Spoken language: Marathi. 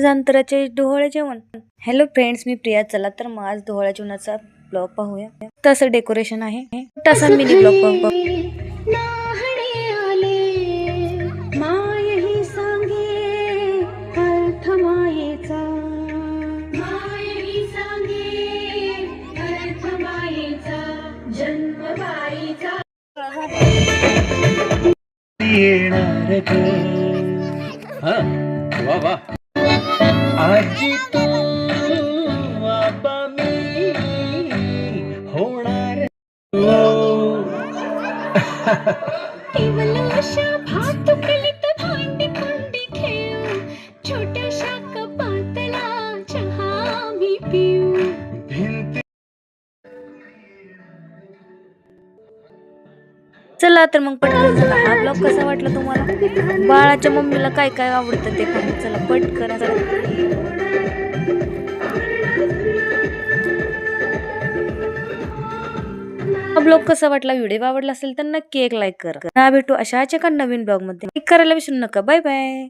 अंतराचे डोहाळे जेवण. हॅलो फ्रेंड्स, मी प्रिया. चला तर मग आज डोहाळे जेवणाचा ब्लॉग पाहूया. तसं डेकोरेशन आहे, तसा मिनी ब्लॉग पाहू. आजी तू बाबा मी होणार केवल अशा भातुकलीत भांडी कुंडी खेळू, छोट्याशा कपातला चहा मी पिऊ. भिंती. चला तर मग पटकन चला. हा ब्लॉग कसा वाटला तुम्हाला? बाळाच्या मम्मीला काय काय आवडतं ते पाहू. चला पटकन हा ब्लॉग कसा वाटला? व्हिडिओ आवडला असेल तर नक्की एक लाईक करा. भेटू अशाच एका नवीन ब्लॉग मध्ये. लाईक करायला विसरू नका. Bye bye.